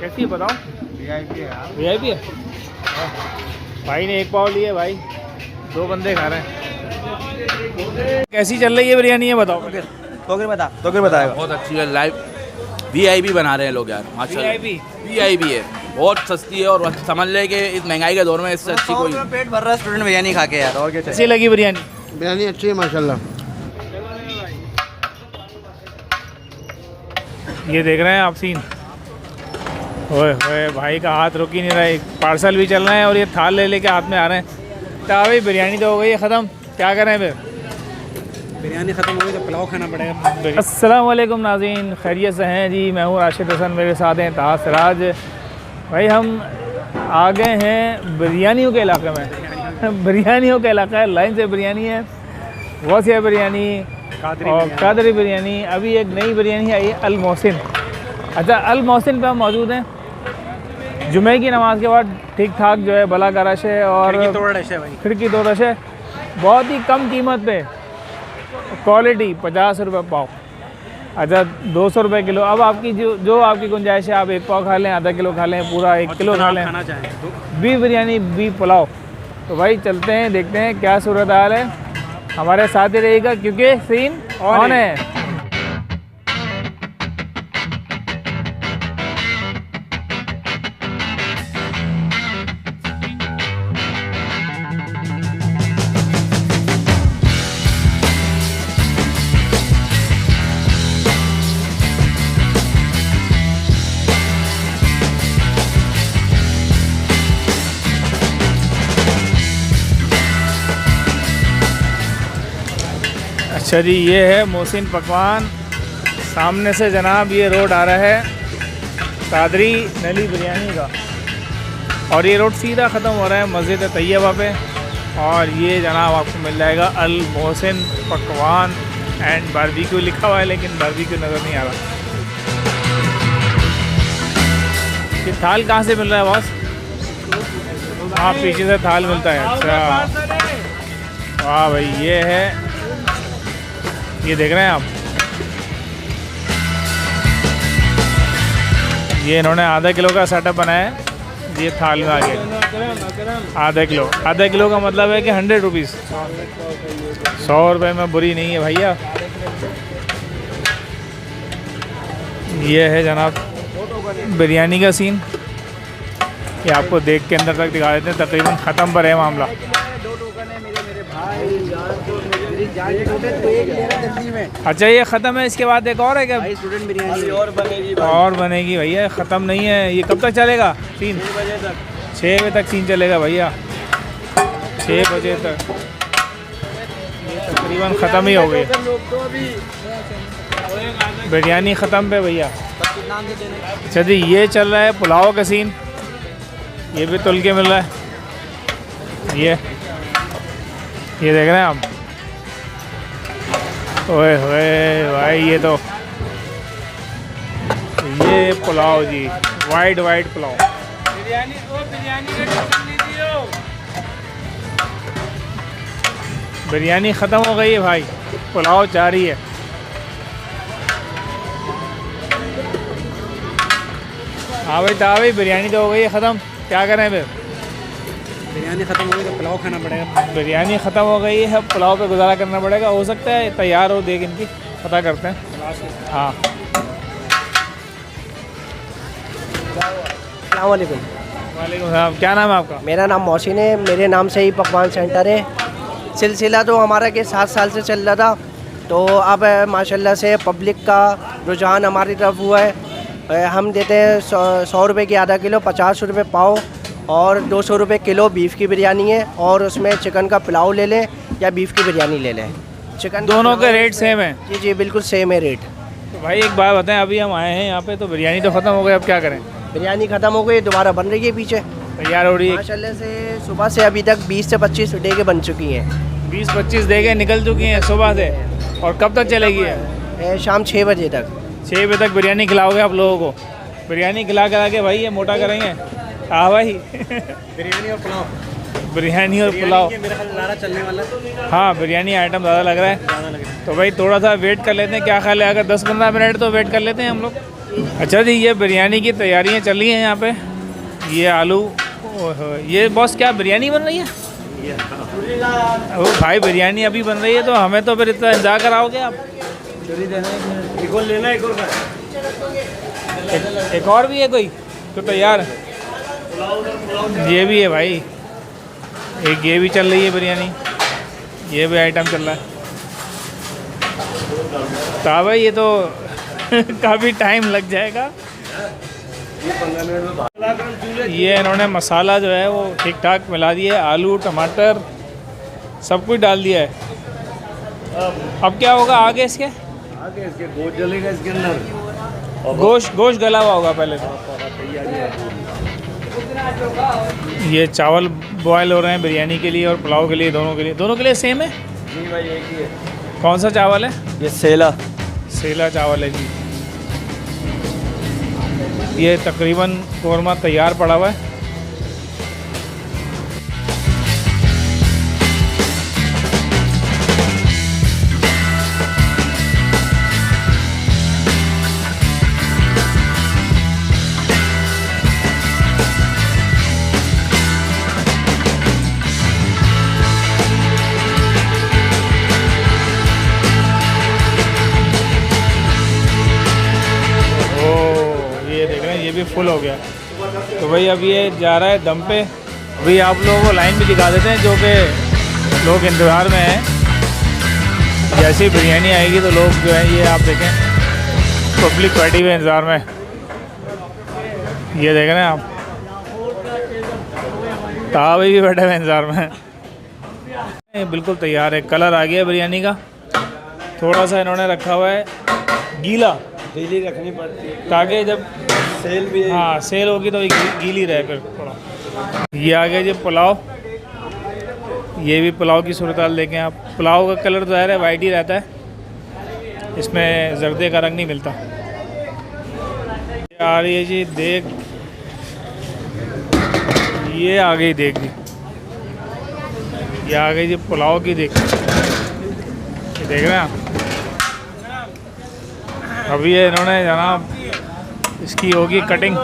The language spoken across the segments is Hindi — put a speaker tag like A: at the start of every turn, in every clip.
A: कैसी है बताओ? VIP है। भाई ने एक पाव लिए भाई, 2 बंदे खा रहे हैं। कैसी चल रही है बिरयानी है बताओ?
B: तो फिर बताएगा।
C: बहुत अच्छी है, लाइव VIP बना रहे हैं लोग यार, माशाल्लाह। VIP है, बहुत सस्ती है और समझ ले कि इस महंगाई के दौर में इससे अच्छी कोई।
B: पेट भर रहा है स्टूडेंट बिरयानी खा के यार, और क्या
A: कैसी लगी बिरयानी?
D: बिरयानी अच्छी है माशाल्लाह।
A: ये देख रहे हैं आप सीन, ओए ओए भाई का हाथ रुक ही नहीं रहा है। पार्सल भी चल रहे हैं और ये थाल ले लेके हाथ में आ रहे हैं। तो भाई बिरयानी तो हो गई है ख़त्म, क्या करें फिर?
B: बिरयानी ख़त्म हो गई तो पुलाव खाना पड़ेगा।
A: अस्सलाम वालेकुम नाज़रीन, खैरियत से हैं जी? मैं हूँ राशिद हसन, मेरे साथ हैं ताज सिराज। भाई हम आ गए हैं बिरयानियों के इलाके में। बिरयानियों का इलाका है, लाइन से बिरयानी है, वसिया बिरयानी और कादरी बिरयानी। अभी एक नई बिरयानी आई है अल मोहसिन। अच्छा, अल मोहसिन पे हम मौजूद हैं। जुमे की नमाज़ के बाद ठीक ठाक जो है बला का रश है और खिड़की तोड़ रश है। बहुत ही कम कीमत पे क्वालिटी, 50 रुपये पाव। अच्छा, 200 रुपये किलो। अब आपकी जो आपकी गुंजाइश है, आप 1 पाव खा लें, आधा किलो खा लें, पूरा 1 किलो खा लें, बीफ बिरयानी, बीफ पुलाव। तो भाई चलते हैं, देखते हैं क्या सूरत हाल है। हमारे साथ ही रहिएगा क्योंकि सीन ऑन है। अच्छा जी, ये है मोहसिन पकवान। सामने से जनाब ये रोड आ रहा है कादरी नली बिरयानी का, और ये रोड सीधा ख़त्म हो रहा है मस्जिद तैयबा पे। और ये जनाब आपको मिल जाएगा अल मोहसिन पकवान एंड बारबेक्यू लिखा हुआ है, लेकिन बारबेक्यू नज़र नहीं आ रहा। ये थाल कहाँ से मिल रहा है बॉस? हाँ, पीछे से थाल मिलता है। अच्छा वाह भाई, ये है, ये देख रहे हैं आप, ये इन्होंने आधा किलो का सेटअप बनाया है। ये थाल में आ गया आधा किलो का मतलब है कि 100 रुपीज़। 100 रुपये में बुरी नहीं है भैया। ये है जनाब बिरयानी का सीन। ये आपको देख के अंदर तक दिखा देते हैं। तकरीबन ख़त्म पर है मामला। अच्छा, ये ख़त्म है, इसके बाद एक और है क्या?
B: स्टूडेंट बिरयानी
A: और बनेगी भैया, ख़त्म नहीं है। ये कब तक चलेगा? 6 बजे तक सीन चलेगा भैया, 6 बजे तक। ये तकरीबन ख़त्म ही हो गई बिरयानी, ख़त्म पे भैया। अच्छा जी, ये चल रहा है पुलाव का सीन। ये भी तुल के मिल रहा है। ये देख रहे हैं आप, ओए होए भाई, ये तो ये पुलाव जी, वाइट पुलाव। बिरयानी ख़त्म हो गई है भाई, पुलाव जारी है। हाँ भाई, बिरयानी तो हो गई है ख़त्म, क्या करें फिर?
B: बिरयानी ख़त्म हो गई तो पुलाव खाना पड़ेगा।
A: बिरयानी ख़त्म हो गई है, पुलाव पे गुजारा करना पड़ेगा। हो सकता है तैयार हो, देख इनकी पता करते हैं। हाँ,
E: वालेकुम
A: सलाम। क्या नाम है आपका?
E: मेरा नाम मोहसिन है। मेरे नाम से ही पकवान सेंटर है। सिलसिला तो हमारा के 7 साल से चल रहा था, तो अब माशाल्लाह से पब्लिक का रुझान हमारी तरफ हुआ है। हम देते हैं 100 रुपये की आधा किलो, 50 रुपये पाव और 200 रुपये किलो बीफ की बिरयानी है। और उसमें चिकन का पुलाव ले लें या बीफ की बिरयानी ले लें। चिकन
A: दोनों के रेट सेम है?
E: जी बिल्कुल सेम है रेट।
A: तो भाई एक बात बताएं, अभी हम आए हैं यहाँ पे तो बिरयानी तो ख़त्म हो गई, अब क्या करें?
E: बिरयानी ख़त्म हो गई, दोबारा बन रही है, पीछे
A: तैयार हो रही है
E: माशाल्लाह से। सुबह से अभी तक 20 से 25 डेगे बन चुकी हैं।
A: 20-25 देगे निकल चुकी हैं सुबह से। और कब तक चलेगी है?
E: शाम 6 बजे तक।
A: 6 बजे तक बिरयानी खिलाओगे आप लोगों को? बिरयानी खिला के भाई ये मोटा करेंगे। हाँ भाई।
B: बिरयानी और पुलाव।
A: बिरयानी और पुलाव।
B: ये मेरा ख्याल ज़्यादा चलने वाला है।
A: हाँ बिरयानी आइटम ज़्यादा लग रहा है,
B: ज़्यादा लग रहा है।
A: तो भाई थोड़ा सा वेट कर लेते हैं। क्या ख्याल है, अगर 10-15 मिनट तो वेट कर लेते हैं हम लोग। अच्छा जी, ये बिरयानी की तैयारियाँ चल रही हैं यहाँ पे। ये आलू, ओहो, ये बॉस क्या बिरयानी बन रही है? ओ भाई बिरयानी अभी बन रही है, तो हमें तो फिर इतना इंतजार कराओगे आप?
B: एक और लेना, एक और का।
A: एक और भी है कोई तो तैयार? ये भी है भाई, एक ये भी चल रही है बिरयानी, ये भी आइटम चल रहा है। तो भाई ये तो काफ़ी टाइम लग जाएगा। ये इन्होंने मसाला जो है वो ठीक ठाक मिला दिया है, आलू टमाटर सब कुछ डाल दिया है। अब क्या होगा आगे इसके?
B: आगे इसके गोश्त जलेगा इसके अंदर।
A: गोश्त गला हुआ होगा पहले तो। ये चावल बॉयल हो रहे हैं बिरयानी के लिए और पुलाव के लिए, दोनों के लिए सेम है?
B: जी भाई एक ही है।
A: कौन सा चावल है?
B: ये सेला
A: चावल है जी। ये तकरीबन कोरमा तैयार पड़ा हुआ है। ये भी फुल हो गया। तो भाई अब ये जा रहा है दम पे। अभी आप लोगों को लाइन भी दिखा देते हैं, जो कि लोग इंतज़ार में हैं। जैसे ही बिरयानी आएगी तो लोग जो है ये आप देखें पब्लिक बैठी हुई इंतज़ार में। ये देख रहे हैं आप, तावे भी बैठे हुए इंतज़ार में। ये बिल्कुल तैयार है, कलर आ गया बिरयानी का। थोड़ा सा इन्होंने रखा हुआ है गीली
B: रखनी पड़ती है
A: ताकि जब
B: सेल भी।
A: हाँ सेल होगी तो ये गीली रहे फिर थोड़ा। ये आ गया जी पुलाव। ये भी पुलाव की सूरत हाल देखें आप। पुलाव का कलर तो ज़ाहिर है वाइट ही रहता है, इसमें जर्दे का रंग नहीं मिलता। ये आ रही है जी देग, ये आ गई देग जी, ये आ गई जी पुलाव की देग। ये देख रहे हैं आप। अभी ये इन्होंने जनाब इसकी होगी कटिंग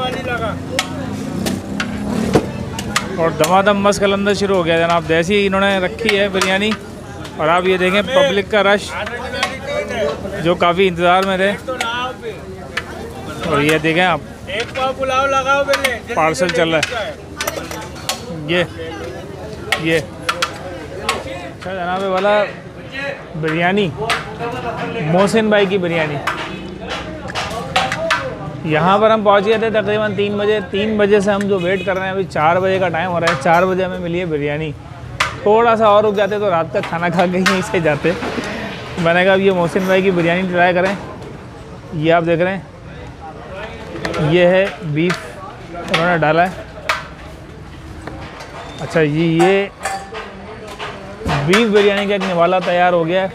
A: और दमादम मस्त कलंदर शुरू हो गया जनाब। जैसी ही इन्होंने रखी है बिरयानी, और आप ये देखें पब्लिक का रश जो काफ़ी इंतज़ार में थे। और ये देखें आप,
B: एक पाव पुलाव लगाओ पहले,
A: पार्सल चल रहा है। ये अच्छा जनाब वाला बिरयानी, मोहसिन भाई की बिरयानी। यहाँ पर हम पहुँच गए थे तकरीबन 3 बजे। 3 बजे से हम जो वेट कर रहे हैं, अभी 4 बजे का टाइम हो रहा है। 4 बजे हमें मिली है बिरयानी। थोड़ा सा और रुक जाते तो रात का खाना खा के यहीं से जाते। मैंने कहा अब ये मोहसिन भाई की बिरयानी ट्राई करें। ये आप देख रहे हैं, ये है बीफ उन्होंने डाला है। अच्छा ये बीफ बिरयानी का एक निवाला तैयार हो गया है।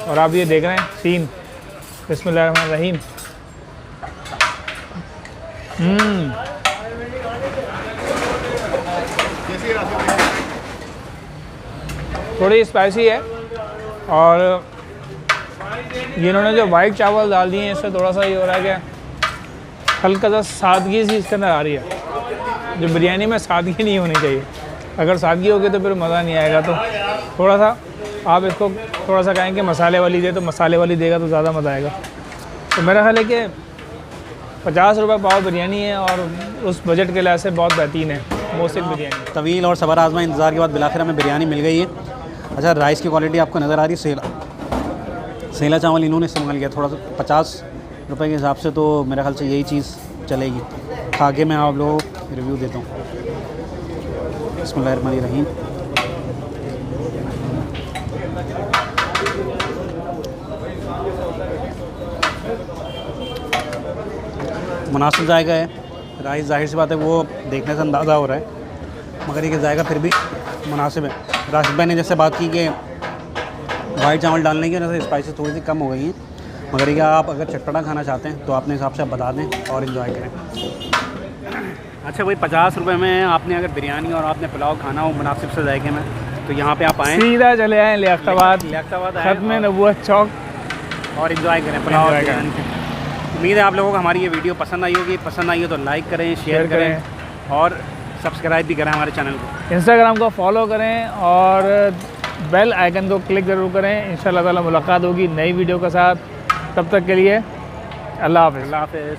A: और आप ये देख रहे हैं सीन। बिस्मिल्लाहिर्रहमानिर्रहीम। थोड़ी स्पाइसी है, और ये इन्होंने जो वाइट चावल डाल दिए हैं इससे थोड़ा सा ये हो रहा है कि हल्का सा सादगी सी इसके अंदर आ रही है। जो बिरयानी में सादगी नहीं होनी चाहिए, अगर सादगी होगी तो फिर मज़ा नहीं आएगा। तो थोड़ा सा आप इसको थोड़ा सा कहें कि मसाले वाली दे, तो मसाले वाली देगा तो ज़्यादा मज़ा आएगा। तो मेरा ख्याल है कि 50 रुपये पाव बिरयानी है, और उस बजट के लिहाज से बहुत बेहतरीन है मोहसिन बिरयानी।
B: तवील और सबर आजमा इंतज़ार के बाद बिलाखिर हमें बिरयानी मिल गई है। अच्छा, राइस की क्वालिटी आपको नज़र आ रही है। सेला चावल इन्होंने इस्तेमाल किया थोड़ा सा 50 रुपये के हिसाब से, तो मेरे ख्याल से यही चीज़ चलेगी। खा के मैं आप लोगों को रिव्यू देता हूँ। बिस्मिल्लाहिर्रहमानिर्रहीम। मुनासिब जायका है। राइस जाहिर सी बात है वो देखने से अंदाज़ा हो रहा है, मगर ये जायका फिर भी मुनासिब है। राशिद भाई ने जैसे बात की कि वाइट चावल डालने की वजह से स्पाइसेस थोड़ी सी कम हो गई हैं, मगर क्या आप अगर चटपटा खाना चाहते हैं तो अपने हिसाब से आप बता दें और इन्जॉय करें। अच्छा भाई 50 रुपये में आपने अगर बिरयानी और आपने पुलाव खाना हो मुनासिब से जायके में, तो यहाँ पे आप आएँ,
A: सीधा चले आए लियाकताबाद
B: आएँ
A: खत्म नबूवत चौक
B: और इन्जॉय करें पुलाव और
A: enjoy
B: बिरयानी। उम्मीद है आप लोगों को हमारी ये वीडियो पसंद आई होगी। पसंद आई हो तो लाइक करें, शेयर करें और सब्सक्राइब भी करें हमारे चैनल को।
A: इंस्टाग्राम को फॉलो करें और बेल आइकन को क्लिक ज़रूर करें। इंशाल्लाह ताला मुलाकात होगी नई वीडियो के साथ। तब तक के लिए अल्लाह हाफ़िज़।
B: अल्लाह हाफ़िज़।